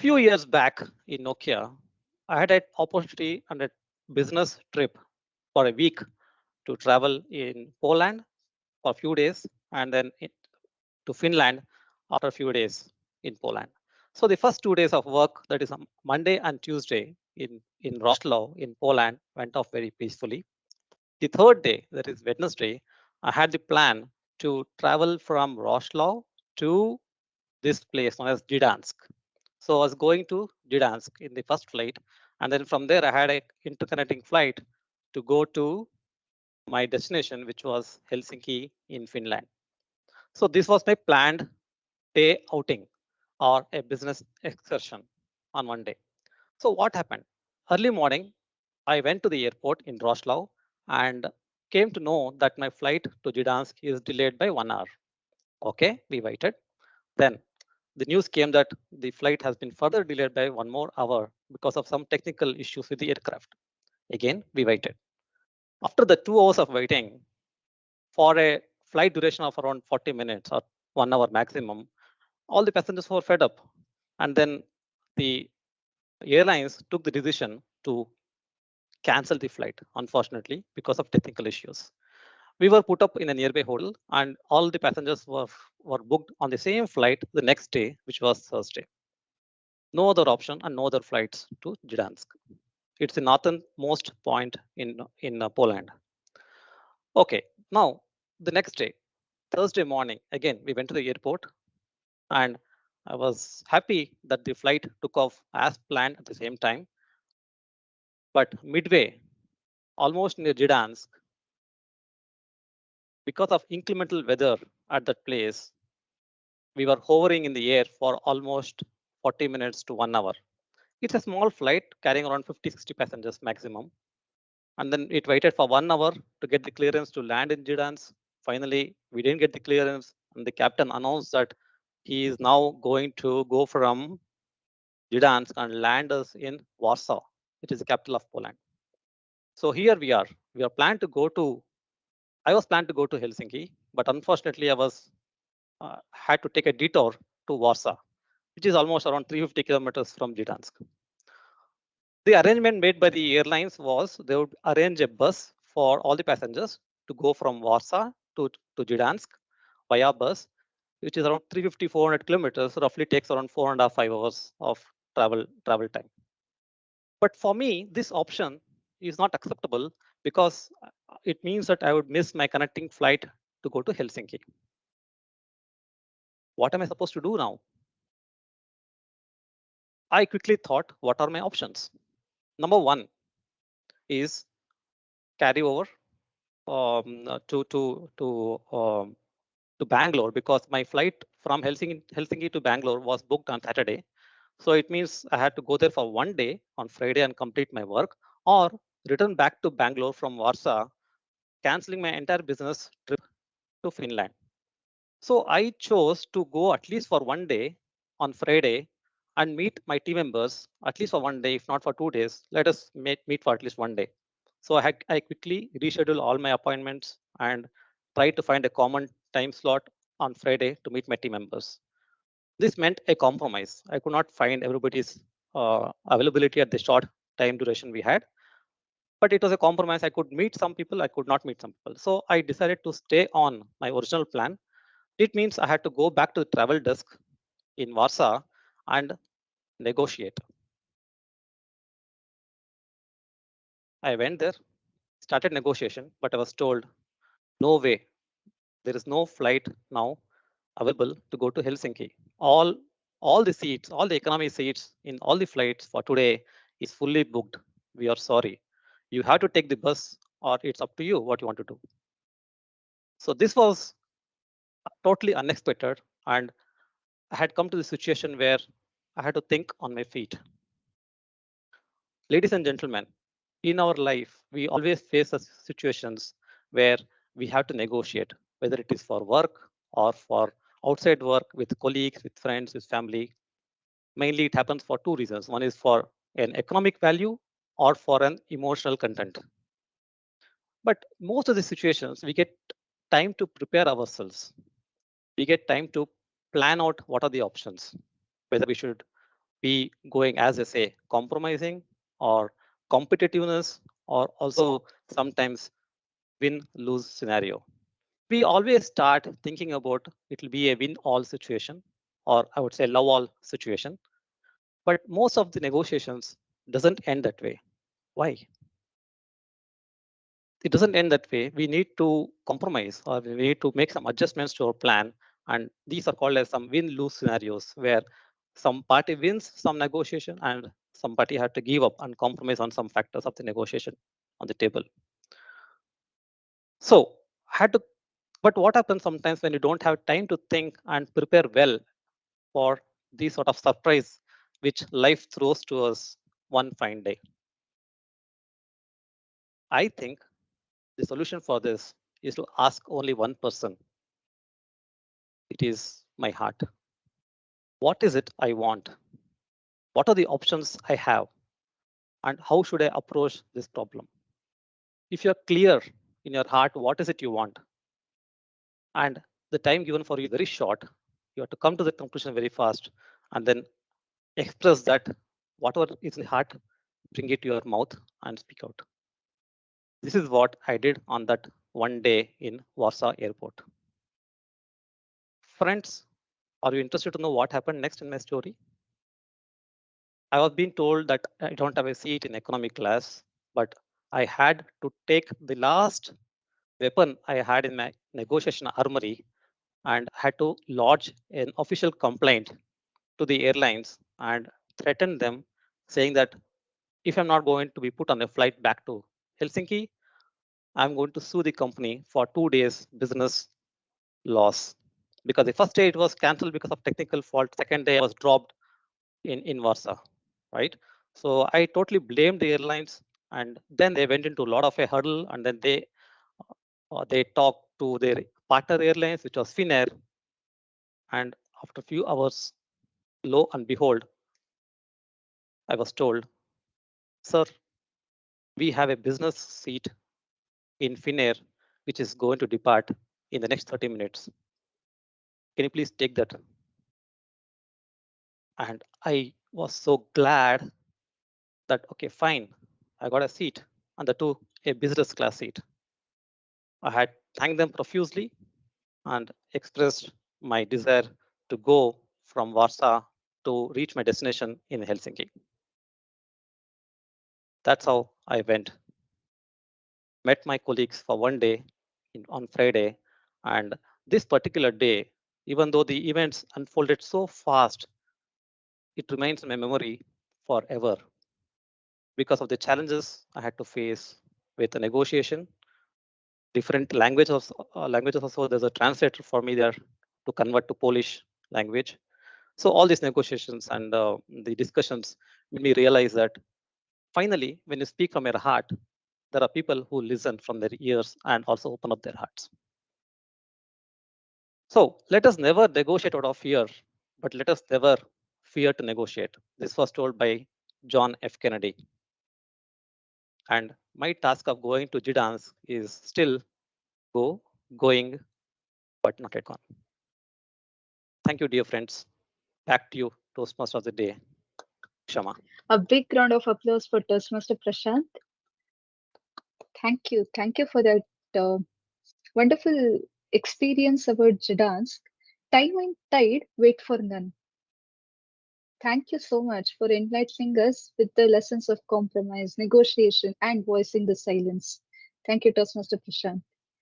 Few years back in Nokia, I had an opportunity and a business trip for a week to travel in Poland for a few days and then to Finland after a few days in Poland. So the first 2 days of work, that is on Monday and Tuesday in Roslaw in Poland, went off very peacefully. The third day, that is Wednesday, I had the plan to travel from Roslaw to this place known as Gdansk. So I was going to Gdansk in the first flight, and then from there I had a interconnecting flight to go to my destination, which was Helsinki in Finland. So this was my planned day outing or a business excursion on one day. So what happened? Early morning, I went to the airport in Roslav and came to know that my flight to Gdansk is delayed by 1 hour. Okay, we waited. Then the news came that the flight has been further delayed by 1 more hour because of some technical issues with the aircraft. Again, we waited. After the 2 hours of waiting for a flight duration of around 40 minutes or 1 hour maximum, all the passengers were fed up. And then the airlines took the decision to cancel the flight, unfortunately, because of technical issues. We were put up in a nearby hotel, and all the passengers were booked on the same flight the next day, which was Thursday. No other option and no other flights to Gdansk. It's the northernmost point in Poland. Okay, now the next day, Thursday morning, again we went to the airport, and I was happy that the flight took off as planned at the same time. But midway, almost near Gdansk, because of inclemental weather at that place, we were hovering in the air for almost 40 minutes to 1 hour. It's a small flight carrying around 50, 60 passengers maximum. And then it waited for 1 hour to get the clearance to land in Gdansk. Finally, we didn't get the clearance, and the captain announced that he is now going to go from Gdansk and land us in Warsaw, which is the capital of Poland. So here we are. We are planned to go to. I was planned to go to Helsinki, but unfortunately, I was had to take a detour to Warsaw, which is almost around 350 kilometers from Gdansk. The arrangement made by the airlines was they would arrange a bus for all the passengers to go from Warsaw to Gdansk via bus, which is around 350, 400 kilometers, roughly takes around 4.5, 5 hours of travel time. But for me, this option is not acceptable because it means that I would miss my connecting flight to go to Helsinki. What am I supposed to do now? I quickly thought, what are my options? Number one is carry over to Bangalore because my flight from Helsinki to Bangalore was booked on Saturday. So it means I had to go there for one day on Friday and complete my work, or return back to Bangalore from Warsaw, canceling my entire business trip to Finland. So I chose to go at least for one day on Friday and meet my team members at least for one day, if not for 2 days. Let us meet for at least one day. So I quickly reschedule all my appointments and try to find a common time slot on Friday to meet my team members. This meant a compromise. I could not find everybody's availability at the short time duration we had, but it was a compromise. I could meet some people, I could not meet some people. So I decided to stay on my original plan. It means I had to go back to the travel desk in Warsaw and negotiate. I went there, started negotiation, but I was told, no way, there is no flight now available to go to Helsinki. All the seats, all the economy seats in all the flights for today is fully booked. We are sorry. You have to take the bus, or it's up to you what you want to do. So this was totally unexpected, and I had come to the situation where I had to think on my feet. Ladies and gentlemen, in our life, we always face situations where we have to negotiate, whether it is for work or for outside work with colleagues, with friends, with family. Mainly, it happens for two reasons. One is for an economic value or for an emotional content. But most of the situations, we get time to prepare ourselves. We get time to plan out what are the options, whether we should be going, as I say, compromising or competitiveness, or also sometimes win lose scenario. We always start thinking about it will be a win all situation, or I would say love all situation. But most of the negotiations doesn't end that way. Why? It doesn't end that way. We need to compromise, or we need to make some adjustments to our plan. And these are called as some win lose scenarios where some party wins some negotiation and some party had to give up and compromise on some factors of the negotiation on the table. So, had to, but what happens sometimes when you don't have time to think and prepare well for these sort of surprise which life throws to us one fine day? I think the solution for this is to ask only one person. It is my heart. What is it I want? What are the options I have? And how should I approach this problem? If you're clear in your heart, what is it you want? And the time given for you is very short, you have to come to the conclusion very fast and then express that whatever is in the heart, bring it to your mouth and speak out. This is what I did on that one day in Warsaw airport. Friends, are you interested to know what happened next in my story? I was being told that I don't have a seat in economic class, but I had to take the last weapon I had in my negotiation armory and had to lodge an official complaint to the airlines and threaten them, saying that if I'm not going to be put on a flight back to Helsinki, I'm going to sue the company for 2 days business loss. Because the first day it was cancelled because of technical fault, second day I was dropped in Warsaw, right? So I totally blamed the airlines, and then they went into a lot of a hurdle, and then they talked to their partner airlines, which was Finnair, and after a few hours, lo and behold, I was told, sir, we have a business seat in Finnair, which is going to depart in the next 30 minutes. Can you please take that? And I was so glad that, okay, fine, I got a seat, and the two, a business class seat. I had thanked them profusely and expressed my desire to go from Warsaw to reach my destination in Helsinki. That's how I went, met my colleagues for one day on Friday. And this particular day, even though the events unfolded so fast, it remains in my memory forever because of the challenges I had to face with the negotiation, different languages also. There's a translator for me there to convert to Polish language. So all these negotiations and the discussions made me realize that finally, when you speak from your heart, there are people who listen from their ears and also open up their hearts. So let us never negotiate out of fear, but let us never fear to negotiate. This was told by John F. Kennedy. And my task of going to Gdansk is still going, but not yet gone. Thank you, dear friends. Back to you, Toastmaster of the day, Shama. A big round of applause for Toastmaster Prashant. Thank you. Thank you for that uh, wonderful experience about Gdansk. Time and tide wait for none. Thank you so much for enlightening us with the lessons of compromise, negotiation, and voicing the silence. Thank you, Toastmaster Prashant.